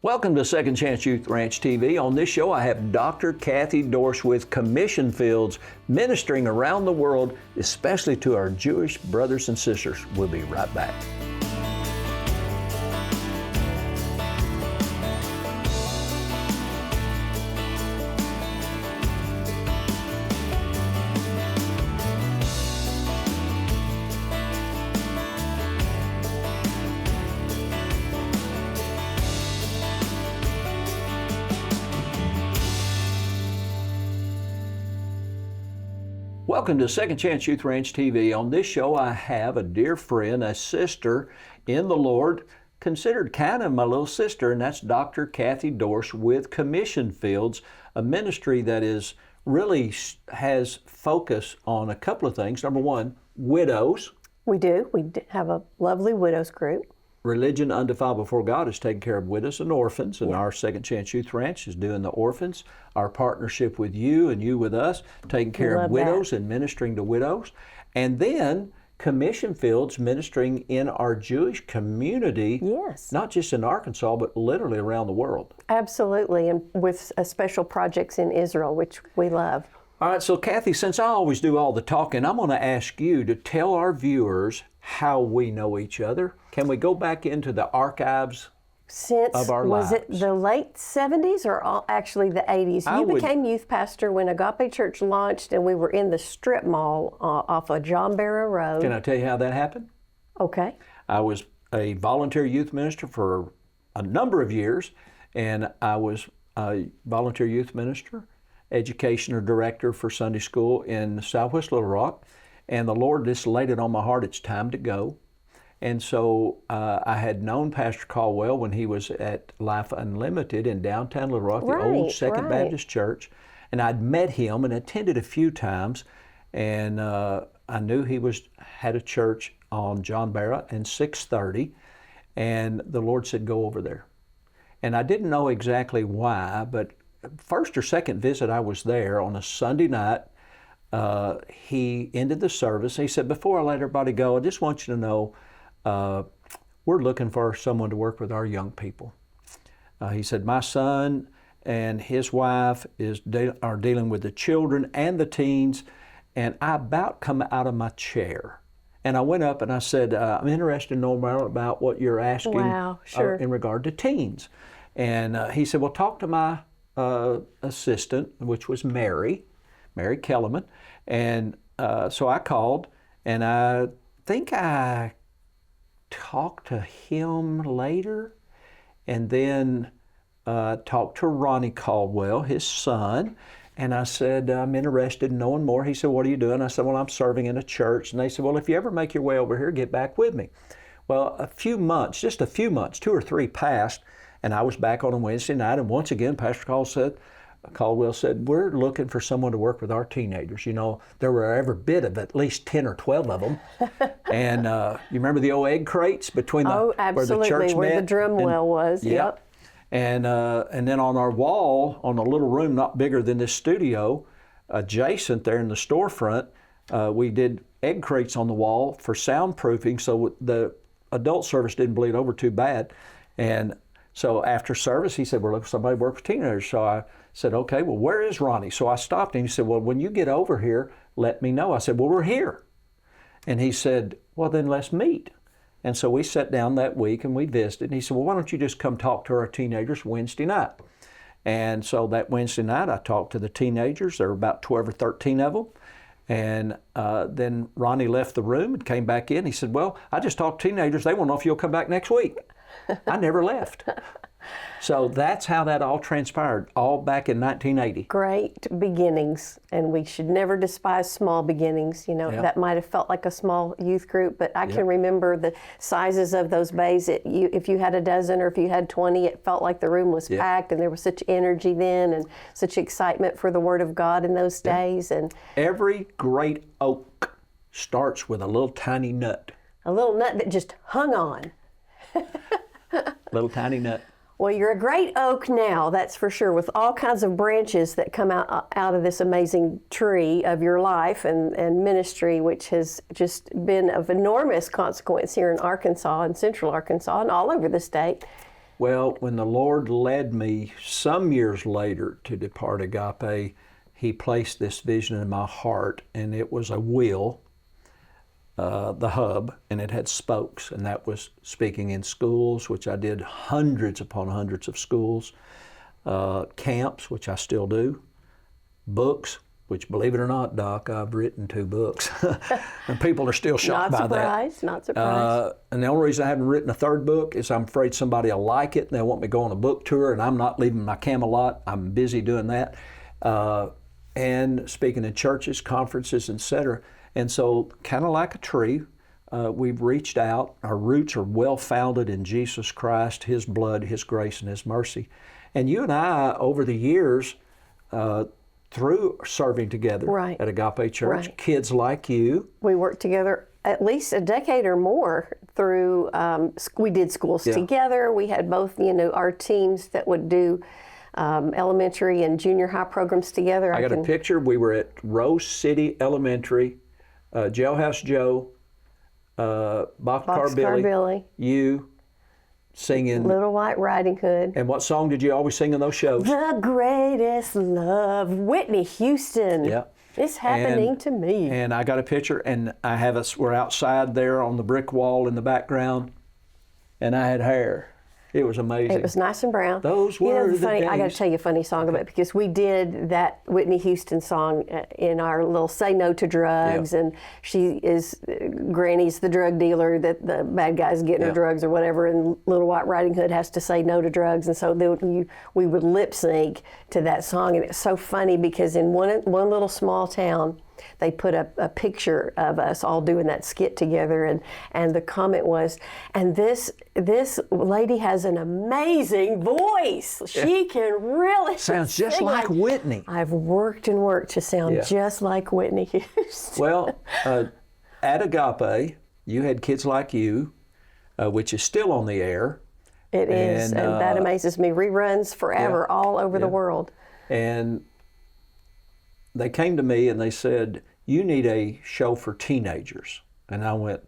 Welcome to Second Chance Youth Ranch TV. On this show, I have Dr. Cathie Dorsch with Commission Fields, ministering around the world, especially to our Jewish brothers and sisters. We'll be right back. Welcome to Second Chance Youth Ranch TV. On this show, I have a dear friend, a sister in the Lord, considered kind of my little sister, and that's Dr. Cathie Dorsch with Commission Fields, a ministry that is really has focus on a couple of things. Number one, widows. We do. We have a lovely widows group. Religion undefiled before God is taking care of widows and orphans, and our Second Chance Youth Ranch is doing the orphans. Our partnership with you and you with us, taking care of widows and ministering to widows. And then Commission Fields ministering in our Jewish community, not just in Arkansas, but literally around the world. Absolutely, and with special projects in Israel, which we love. All right, so Cathie, since I always do all the talking, I'm going to ask you to tell our viewers how we know each other. Can we go back into the archives of our lives? Was it the late 70s or actually the 80s? You became youth pastor when Agape Church launched, and we were in the strip mall off of John Barrow Road. Can I tell you how that happened? Okay. I was a volunteer youth minister for a number of years, and I was a volunteer youth minister, education or director for Sunday school in Southwest Little Rock, and the Lord just laid it on my heart, it's time to go. And so I had known Pastor Caldwell when he was at Life Unlimited in downtown Little Rock, the old Second Baptist Church, and I'd met him and attended a few times, and I knew he had a church on John Barrow and 630, and the Lord said, go over there. And I didn't know exactly why, but first or second visit I was there on a Sunday night. He ended the service. He said, before I let everybody go, I just want you to know we're looking for someone to work with our young people. He said, my son and his wife are dealing with the children and the teens, and I about come out of my chair. And I went up and I said, I'm interested in knowing more about what you're asking in regard to teens. And he said, well, talk to my assistant, which was Mary Kellerman. And so I called, and I think I talked to him later, and then talked to Ronnie Caldwell, his son, and I said, I'm interested in knowing more. He said, what are you doing? I said, well, I'm serving in a church. And they said, well, if you ever make your way over here, get back with me. Well, just a few months, 2 or 3 passed, and I was back on a Wednesday night, and once again, Pastor Caldwell said, we're looking for someone to work with our teenagers. You know, there were every bit of at least 10 or 12 of them. And you remember the old egg crates between where the church where met? The drum well was. Yep. And then on our wall, on a little room not bigger than this studio, adjacent there in the storefront, we did egg crates on the wall for soundproofing so the adult service didn't bleed over too bad. And so after service, he said, we're looking for somebody to work with teenagers. So I said, okay, well, where is Ronnie? So I stopped him. He said, well, when you get over here, let me know. I said, well, we're here. And he said, well, then let's meet. And so we sat down that week and we visited. And he said, well, why don't you just come talk to our teenagers Wednesday night? And so that Wednesday night, I talked to the teenagers. There were about 12 or 13 of them. And then Ronnie left the room and came back in. He said, well, I just talked to teenagers. They want to know if you'll come back next week. I never left. So that's how that all transpired, all back in 1980. Great beginnings, and we should never despise small beginnings. You know, that might have felt like a small youth group, but I can remember the sizes of those bays. If you had a dozen or if you had 20, it felt like the room was packed, and there was such energy then and such excitement for the Word of God in those days. And every great oak starts with a little tiny nut. A little nut that just hung on. Little tiny nut. Well, you're a great oak now, that's for sure, with all kinds of branches that come out of this amazing tree of your life and ministry, which has just been of enormous consequence here in Arkansas and Central Arkansas and all over the state. Well, when the Lord led me some years later to depart Agape, He placed this vision in my heart, and it was a wheel, the hub, and it had spokes, and that was speaking in schools, which I did hundreds upon hundreds of schools, camps, which I still do, books, which, believe it or not, Doc, I've written 2 books. And people are still shocked by that. Not surprised. And the only reason I haven't written a 3rd book is I'm afraid somebody will like it and they'll want me to go on a book tour, and I'm not leaving my Camelot. I'm busy doing that. And speaking in churches, conferences, etc. And so, kind of like a tree, we've reached out. Our roots are well founded in Jesus Christ, His blood, His grace, and His mercy. And you and I, over the years, through serving together at Agape Church, kids like you. We worked together at least a decade or more through, we did schools together. We had both, our teams that would do elementary and junior high programs together. I got a picture. We were at Rose City Elementary, Jailhouse Joe, Boxcar Billy, you, singing Little White Riding Hood. And what song did you always sing in those shows? The Greatest Love, Whitney Houston. Yeah. It's happening to me. And I got a picture, and I have us, we're outside there on the brick wall in the background, and I had hair. It was amazing. It was nice and brown. Those were the days. I got to tell you a funny song about it, because we did that Whitney Houston song in our little Say No to Drugs, and she is, Granny's the drug dealer that the bad guy's getting her drugs or whatever, and Little White Riding Hood has to say no to drugs, and so we would lip sync to that song, and it's so funny because in one little small town, they put up a picture of us all doing that skit together, and the comment was, and this lady has an amazing voice. She can really sounds just like Whitney. I've worked and worked to sound just like Whitney Houston. Well, at Agape, you had Kids Like You, which is still on the air. It is, and that amazes me. Reruns forever all over the world. And they came to me and they said, you need a show for teenagers. And I went,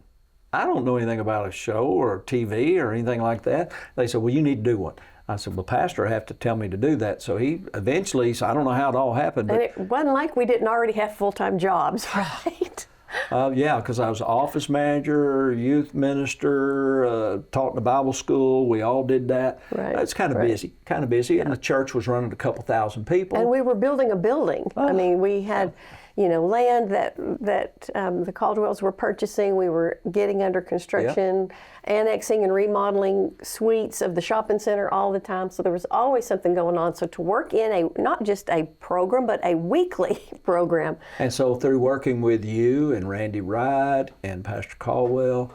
I don't know anything about a show or TV or anything like that. They said, well, you need to do one. I said, well, Pastor, I have to tell me to do that. So he eventually, I don't know how it all happened. But, and it wasn't like we didn't already have full-time jobs, right? Yeah, because I was office manager, youth minister, taught in a Bible school. We all did that. Right. It's kind of busy, and the church was running a couple thousand people. And we were building a building. I mean, we had, land that the Caldwells were purchasing. We were getting under construction, annexing and remodeling suites of the shopping center all the time. So there was always something going on. So to work in not just a program, but a weekly program. And so through working with you and Randy Wright and Pastor Caldwell,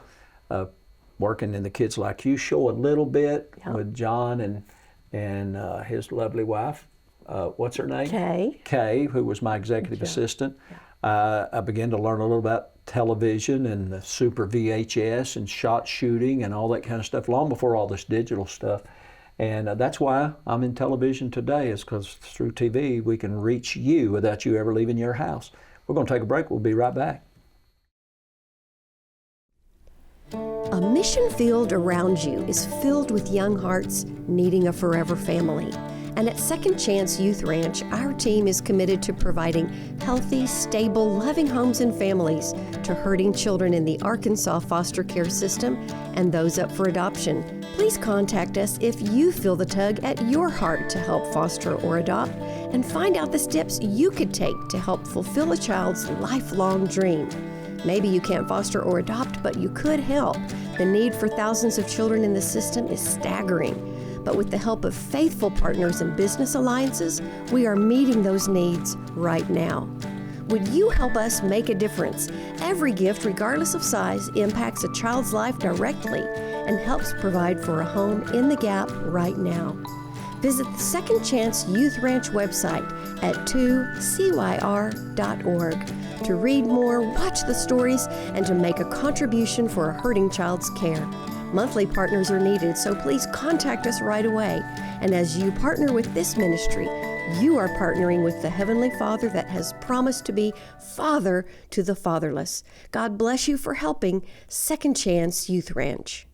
working in the Kids Like You show a little bit with John and his lovely wife. What's her name? Kay, who was my executive assistant. I began to learn a little about television and the super VHS and shot shooting and all that kind of stuff long before all this digital stuff. And that's why I'm in television today, is because through TV we can reach you without you ever leaving your house. We're going to take a break. We'll be right back. A mission field around you is filled with young hearts needing a forever family. And at Second Chance Youth Ranch, our team is committed to providing healthy, stable, loving homes and families to hurting children in the Arkansas foster care system and those up for adoption. Please contact us if you feel the tug at your heart to help foster or adopt, and find out the steps you could take to help fulfill a child's lifelong dream. Maybe you can't foster or adopt, but you could help. The need for thousands of children in the system is staggering. But with the help of faithful partners and business alliances, we are meeting those needs right now. Would you help us make a difference? Every gift, regardless of size, impacts a child's life directly and helps provide for a home in the gap right now. Visit the Second Chance Youth Ranch website at 2CYR.org to read more, watch the stories, and to make a contribution for a hurting child's care. Monthly partners are needed, so please contact us right away. And as you partner with this ministry, you are partnering with the Heavenly Father that has promised to be Father to the fatherless. God bless you for helping Second Chance Youth Ranch.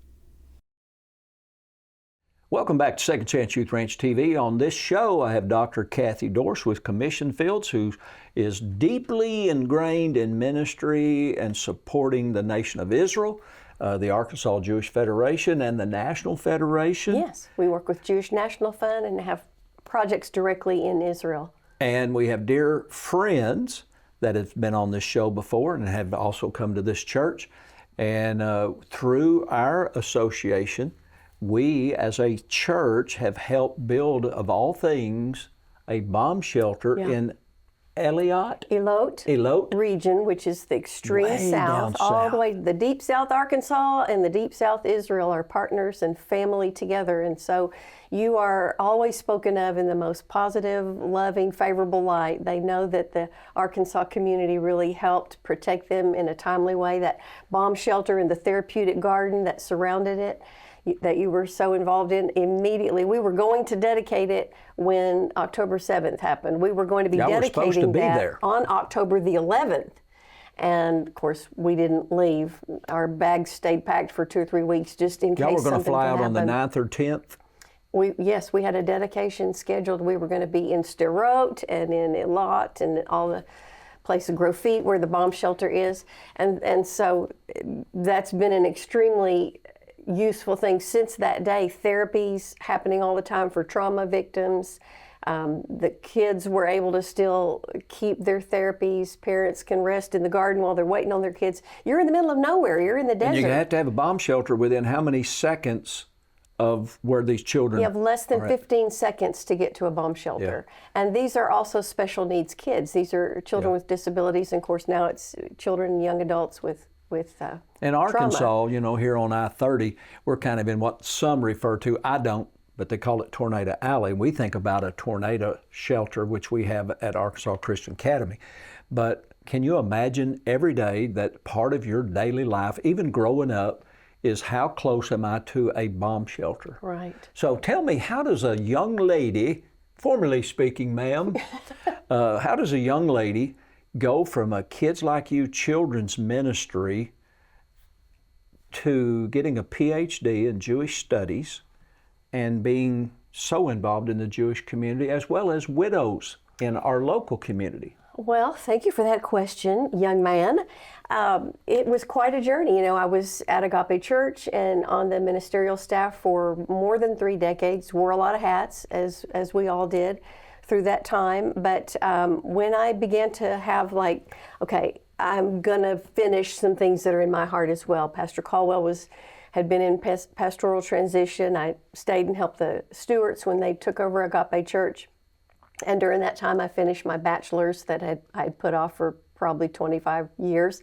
Welcome back to Second Chance Youth Ranch TV. On this show, I have Dr. Cathie Dorsch with Commission Fields, who is deeply ingrained in ministry and supporting the nation of Israel, the Arkansas Jewish Federation, and the National Federation. Yes, we work with Jewish National Fund and have projects directly in Israel. And we have dear friends that have been on this show before and have also come to this church. And through our association, we as a church have helped build, of all things, a bomb shelter in Elote region, which is the extreme Way south, down all the south. way to the deep south Arkansas and the deep south Israel are partners and family together. And so you are always spoken of in the most positive, loving, favorable light. They know that the Arkansas community really helped protect them in a timely way. That bomb shelter and the therapeutic garden that surrounded it, that you were so involved in, immediately. We were going to dedicate it when October 7th happened. We were going to be Y'all were supposed to dedicating be that there on October the 11th. And of course, we didn't leave. Our bags stayed packed for 2 or 3 weeks just in case Y'all were something going to fly out could on the happen. 9th or 10th? Yes, we had a dedication scheduled. We were going to be in Sderot and in Elote and all the place of Grofit where the bomb shelter is. And so that's been an extremely useful thing since that day. Therapies happening all the time for trauma victims. The kids were able to still keep their therapies. Parents can rest in the garden while they're waiting on their kids. You're in the middle of nowhere. You're in the desert. And you have to have a bomb shelter within how many seconds of where these children You have less than are at? 15 seconds to get to a bomb shelter. And these are also special needs kids. These are children with disabilities. And of course, now it's children and young adults with In Arkansas, trauma. you know, here on I-30, we're kind of in what some refer to, I don't, but they call it Tornado Alley. We think about a tornado shelter, which we have at Arkansas Christian Academy. But can you imagine every day that part of your daily life, even growing up, is how close am I to a bomb shelter? Right. So tell me, how does a young lady, formally speaking, ma'am, how does a young lady go from a Kids Like You children's ministry to getting a PhD in Jewish studies and being so involved in the Jewish community as well as widows in our local community? Well, thank you for that question, young man. It was quite a journey. You know, I was at Agape Church and on the ministerial staff for more than 3 decades, wore a lot of hats, as we all did through that time. But when I began to have okay, I'm going to finish some things that are in my heart as well. Pastor Caldwell had been in pastoral transition. I stayed and helped the Stewarts when they took over Agape Church. And during that time, I finished my bachelor's that I had put off for probably 25 years,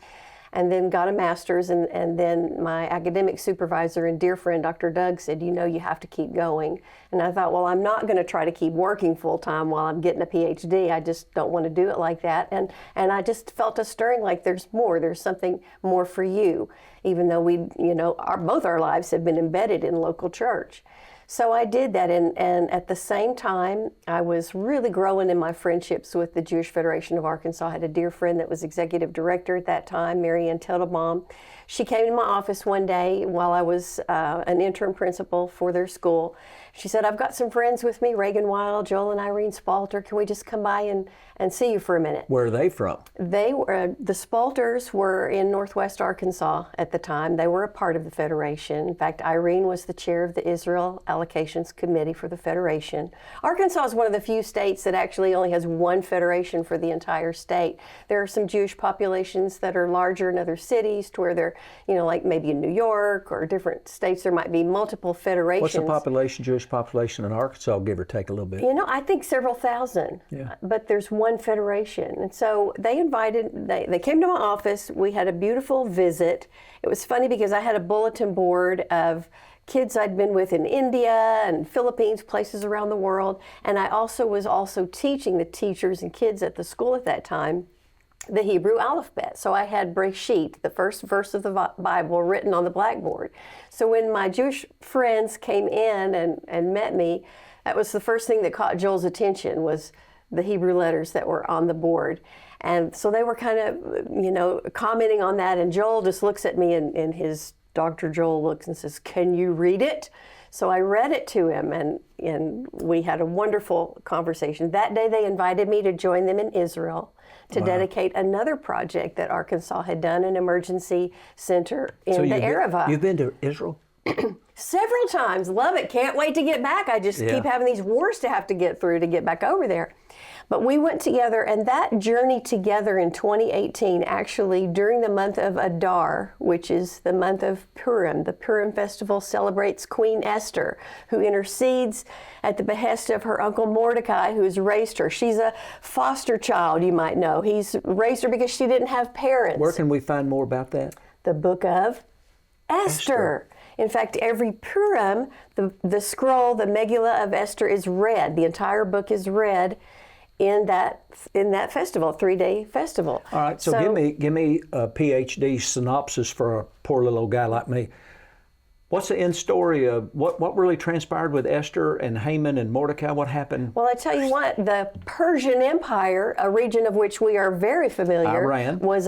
and then got a master's. And then my academic supervisor and dear friend, Dr. Doug, said, you know, you have to keep going. And I thought, well, I'm not going to try to keep working full time while I'm getting a PhD. I just don't want to do it like that. And I just felt a stirring like there's more. There's something more for you, even though both our lives have been embedded in local church. So I did that, and at the same time, I was really growing in my friendships with the Jewish Federation of Arkansas. I had a dear friend that was executive director at that time, Mary Ann Teitelbaum. She came to my office one day while I was an interim principal for their school. She said, I've got some friends with me, Reagan Wild, Joel and Irene Spalter. Can we just come by and see you for a minute? Where are they from? They were, the Spalters were in Northwest Arkansas at the time. They were a part of the Federation. In fact, Irene was the chair of the Israel Allocations Committee for the Federation. Arkansas is one of the few states that actually only has one federation for the entire state. There are some Jewish populations that are larger in other cities to where they're, like maybe in New York or different states, there might be multiple federations. What's the Jewish population in Arkansas, give or take a little bit? I think several thousand, but there's one federation. And so they came to my office. We had a beautiful visit. It was funny because I had a bulletin board of kids I'd been with in India and Philippines, places around the world. And I was teaching the teachers and kids at the school at that time the Hebrew alphabet. So I had Breshit, the first verse of the Bible, written on the blackboard. So when my Jewish friends came in and met me, that was the first thing that caught Joel's attention, was the Hebrew letters that were on the board. And so they were kind of, commenting on that. And Joel just looks at me and his Dr. Joel looks and says, can you read it? So I read it to him, and we had a wonderful conversation. That day they invited me to join them in Israel to dedicate another project that Arkansas had done, an emergency center in the Arava. You've been to Israel? Several times. Love it. Can't wait to get back. I just keep having these wars to have to get through to get back over there. But we went together, and that journey together in 2018, actually during the month of Adar, which is the month of Purim. The Purim festival celebrates Queen Esther, who intercedes at the behest of her uncle Mordecai, who has raised her. She's a foster child, you might know. He's raised her because she didn't have parents. Where can we find more about that? The book of Esther. In fact, every Purim, the scroll, the Megillah of Esther is read. The entire book is read in that festival, 3-day festival. All right, so give me a PhD synopsis for a poor little guy like me. What's the end story of what really transpired with Esther and Haman and Mordecai? What happened? Well, I tell you what, the Persian Empire, a region of which we are very familiar, Iran, was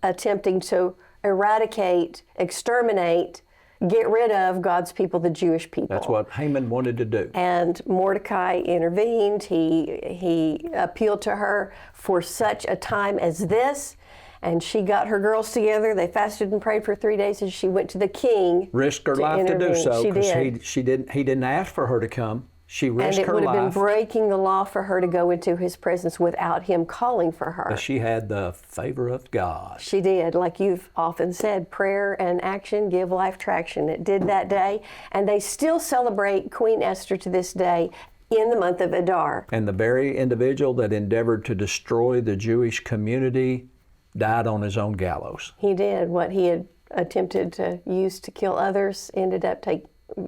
attempting to eradicate, exterminate, get rid of God's people, the Jewish people. That's what Haman wanted to do. And Mordecai intervened. He appealed to her for such a time as this. And she got her girls together. They fasted and prayed for 3 days, and she went to the king. Risked her life to do so, because she he didn't ask for her to come. She risked her life. And it would have been breaking the law for her to go into his presence without him calling for her. But she had the favor of God. She did. Like you've often said, prayer and action give life traction. It did that day. And they still celebrate Queen Esther to this day in the month of Adar. And the very individual that endeavored to destroy the Jewish community died on his own gallows. He did. What he had attempted to use to kill others ended up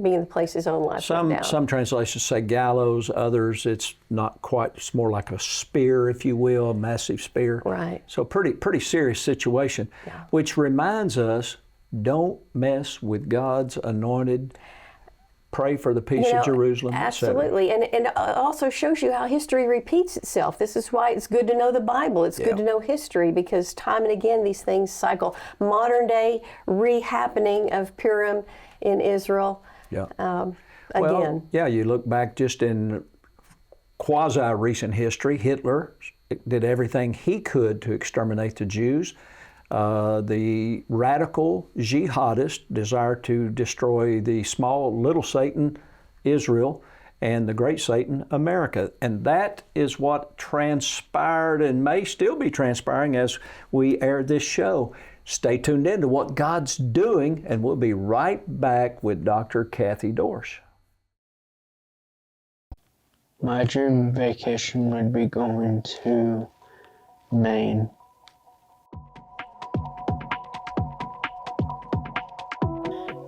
being the place his own life went down. Some translations say gallows, others it's not quite, it's more like a spear, if you will, a massive spear. Right. So pretty serious situation, which reminds us, don't mess with God's anointed. Pray for the peace of Jerusalem, absolutely. And it also shows you how history repeats itself. This is why it's good to know the Bible. It's good to know history, because time and again these things cycle. Modern day re-happening of Purim in Israel. Again. You look back just in quasi-recent history, Hitler did everything he could to exterminate the Jews. The radical jihadists desired to destroy the small little Satan, Israel, and the great Satan, America. And that is what transpired and may still be transpiring as we air this show. Stay tuned in to what God's doing, and we'll be right back with Dr. Cathie Dorsch. My dream vacation would be going to Maine.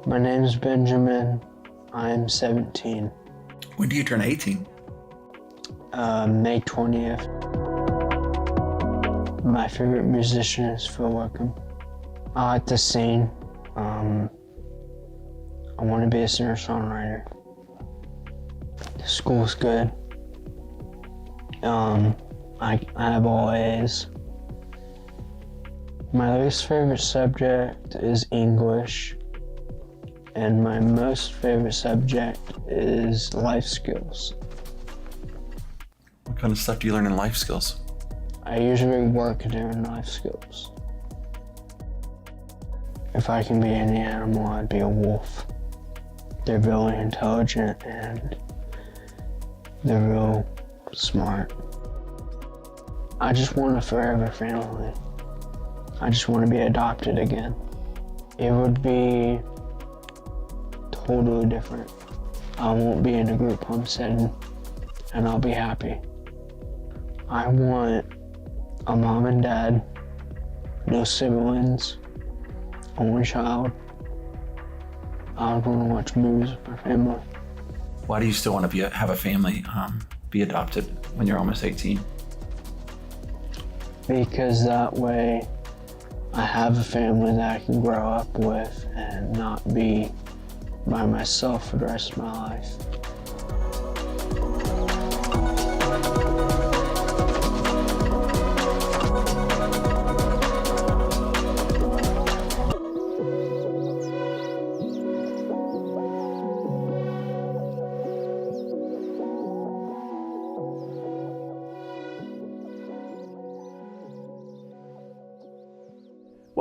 My name is Benjamin. I am 17. When do you turn 18? May 20th. My favorite musician is Phil Wickham. I like to sing. I want to be a singer-songwriter. School's good. I have all A's. My least favorite subject is English. And my most favorite subject is life skills. What kind of stuff do you learn in life skills? I usually work during life skills. If I can be any animal, I'd be a wolf. They're really intelligent and they're real smart. I just want a forever family. I just want to be adopted again. It would be totally different. I won't be in a group homesteading and I'll be happy. I want a mom and dad, no siblings, only child. I would want to watch movies with my family. Why do you still want to have a family, be adopted when you're almost 18? Because that way I have a family that I can grow up with and not be by myself for the rest of my life.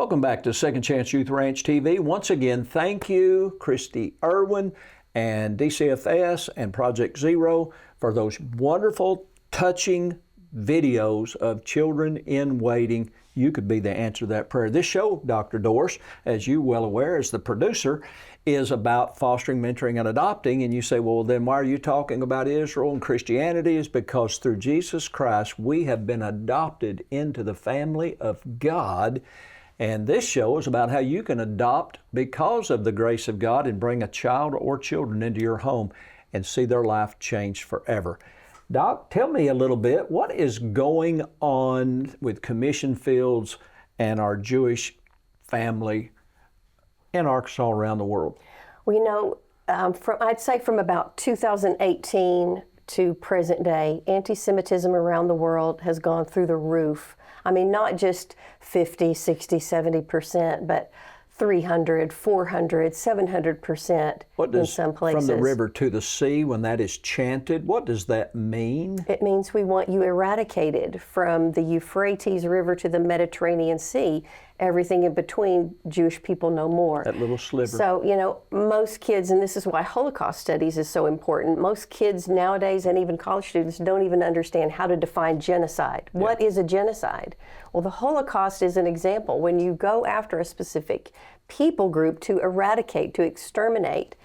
Welcome back to Second Chance Youth Ranch TV. Once again, thank you, Christy Irwin and DCFS and Project Zero for those wonderful, touching videos of children in waiting. You could be the answer to that prayer. This show, Dr. Dorsch, as you well aware, as the producer, is about fostering, mentoring, and adopting. And you say, well, then why are you talking about Israel and Christianity? Is because through Jesus Christ, we have been adopted into the family of God. And this show is about how you can adopt because of the grace of God and bring a child or children into your home and see their life change forever. Doc, tell me a little bit, what is going on with Commission Fields and our Jewish family in Arkansas around the world? Well, you know, I'd say from about 2018 to present day, anti-Semitism around the world has gone through the roof. I mean, not just 50, 60, 70%, but 300, 400, 700% in some places. From the river to the sea, when that is chanted, what does that mean? It means we want you eradicated from the Euphrates River to the Mediterranean Sea. Everything in between, Jewish people no more. That little sliver. So, you know, most kids, and this is why Holocaust studies is so important, most kids nowadays and even college students don't even understand how to define genocide. Yeah. What is a genocide? Well, the Holocaust is an example. When you go after a specific people group to eradicate, to exterminate,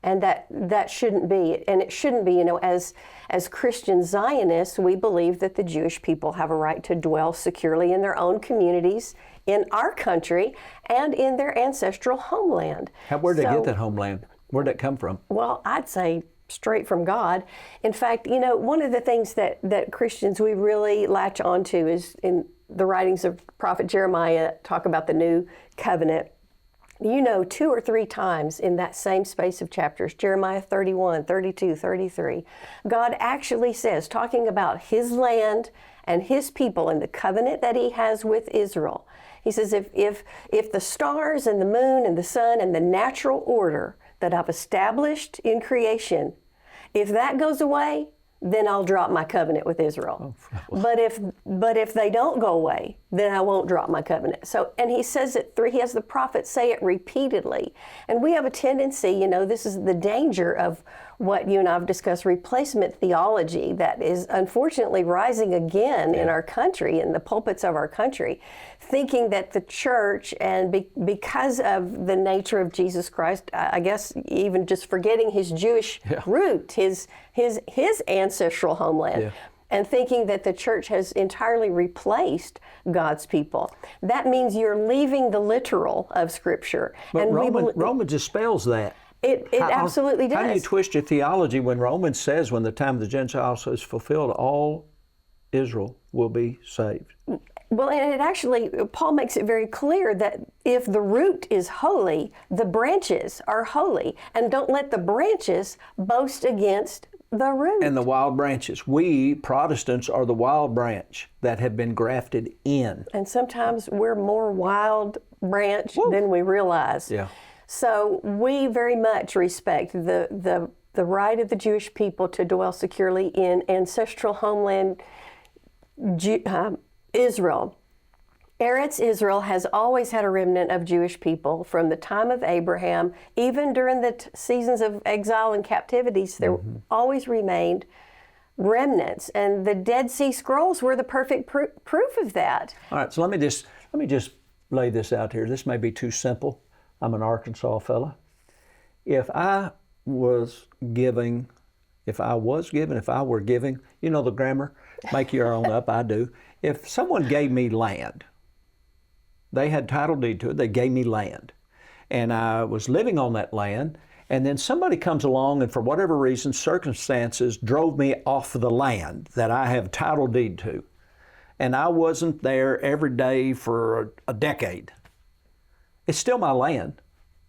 and that shouldn't be, and it shouldn't be, you know, as Christian Zionists, we believe that the Jewish people have a right to dwell securely in their own communities, in our country, and in their ancestral homeland. Where'd they get that homeland? Where'd that come from? Well, I'd say straight from God. In fact, you know, one of the things that Christians we really latch onto is in the writings of Prophet Jeremiah talk about the new covenant. You know, 2 or 3 times in that same space of chapters, Jeremiah 31, 32, 33, God actually says, talking about his land and his people and the covenant that he has with Israel, he says, if the stars and the moon and the sun and the natural order that I've established in creation, if that goes away, then I'll drop my covenant with Israel. Oh, but if they don't go away, then I won't drop my covenant. So, and he says it he has the prophets say it repeatedly. And we have a tendency, you know, this is the danger of what you and I have discussed, replacement theology that is unfortunately rising again in our country, in the pulpits of our country, thinking that the church, and because of the nature of Jesus Christ, I guess even just forgetting his Jewish root, his ancestral homeland, and thinking that the church has entirely replaced God's people. That means you're leaving the literal of Scripture. But and Romans dispels that. It absolutely does. How do you twist your theology when Romans says when the time of the Gentiles is fulfilled, all Israel will be saved? Well, and it actually, Paul makes it very clear that if the root is holy, the branches are holy. And don't let the branches boast against the root. And the wild branches. We, Protestants, are the wild branch that have been grafted in. And sometimes we're more wild branch than we realize. Yeah. So we very much respect the right of the Jewish people to dwell securely in ancestral homeland Israel. Eretz Israel has always had a remnant of Jewish people from the time of Abraham. Even during the seasons of exile and captivities, there always remained remnants. And the Dead Sea Scrolls were the perfect proof of that. All right, so let me just lay this out here. This may be too simple. I'm an Arkansas fella. If I were giving, you know the grammar, make your own up, I do. If someone gave me land, they had title deed to it, they gave me land, and I was living on that land, and then somebody comes along and for whatever reason, circumstances drove me off the land that I have title deed to, and I wasn't there every day for a decade. It's still my land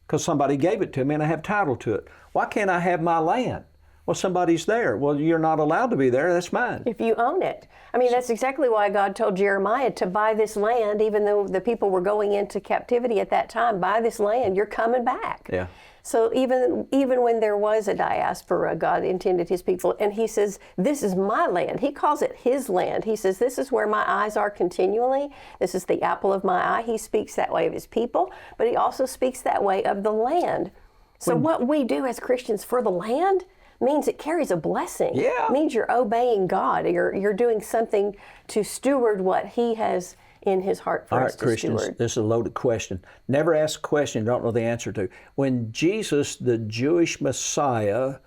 because somebody gave it to me and I have title to it. Why can't I have my land? Well, somebody's there. Well, you're not allowed to be there. That's mine. If you own it. I mean, that's exactly why God told Jeremiah to buy this land, even though the people were going into captivity at that time. Buy this land, you're coming back. Yeah. So even when there was a diaspora, God intended his people. And he says, this is my land. He calls it his land. He says, this is where my eyes are continually. This is the apple of my eye. He speaks that way of his people, but he also speaks that way of the land. So what we do as Christians for the land means it carries a blessing. Yeah. It means you're obeying God. You're doing something to steward what he has in his heart for All us right, to Christians, steward. this is a loaded question. Never ask a question you don't know the answer to. When Jesus, the Jewish Messiah,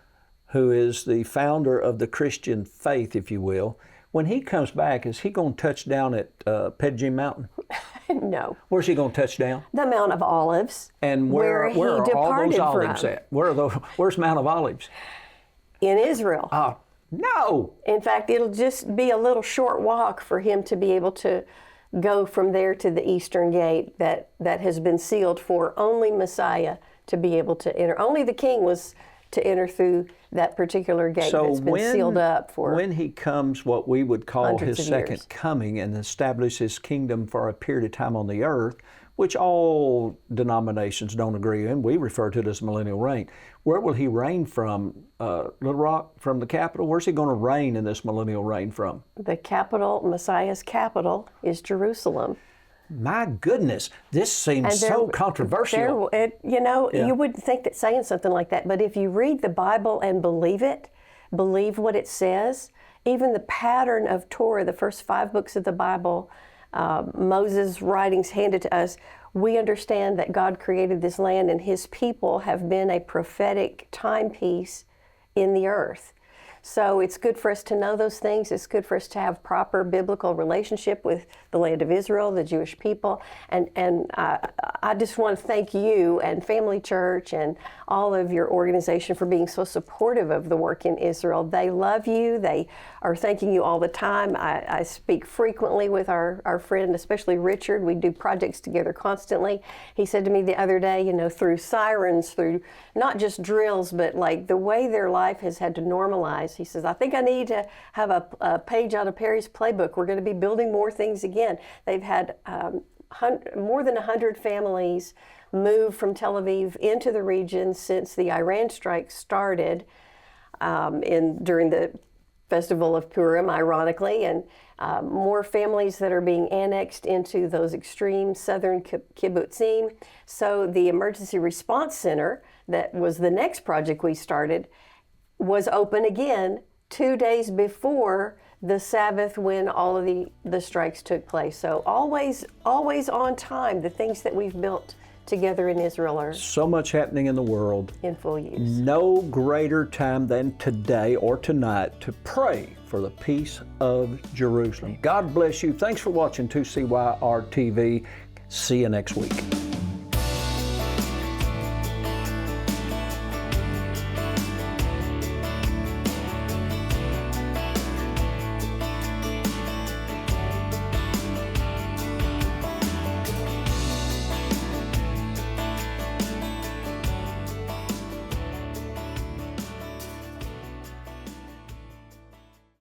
who is the founder of the Christian faith, if you will, when he comes back, is he going to touch down at Pedjim Mountain? No. Where's he going to touch down? The Mount of Olives. And where he are all departed those olives from. at? Where's Mount of Olives? In Israel. Oh, no. In fact, it'll just be a little short walk for him to be able to go from there to the eastern gate that has been sealed for only Messiah to be able to enter. Only the king was to enter through that particular gate that's been sealed up for when he comes, what we would call his hundreds of second years. coming and establish his kingdom for a period of time on the earth, which all denominations don't agree in. We refer to it as millennial reign. Where will he reign from? Little Rock, from the capital? Where's he going to reign in this millennial reign from? The capital, Messiah's capital, is Jerusalem. My goodness, this seems so controversial. You wouldn't think that saying something like that, but if you read the Bible and believe it, believe what it says, even the pattern of Torah, the first 5 books of the Bible, Moses' writings handed to us, we understand that God created this land and his people have been a prophetic timepiece in the earth. So it's good for us to know those things. It's good for us to have proper biblical relationship with the land of Israel, the Jewish people. And I just want to thank you and Family Church and all of your organization for being so supportive of the work in Israel. They love you. They are thanking you all the time. I speak frequently with our friend, especially Richard. We do projects together constantly. He said to me the other day, through sirens, through not just drills, but like the way their life has had to normalize. He says, I think I need to have a page out of Perry's playbook. We're going to be building more things again. They've had more than 100 families move from Tel Aviv into the region since the Iran strike started during the Festival of Purim, ironically, and more families that are being annexed into those extreme southern kibbutzim. So the Emergency Response Center, that was the next project we started, was open again 2 days before the Sabbath when all of the strikes took place. So always on time. The things that we've built together in Israel are So much happening in the world. in full use. No greater time than today or tonight to pray for the peace of Jerusalem. God bless you. Thanks for watching 2CYR-TV. See you next week.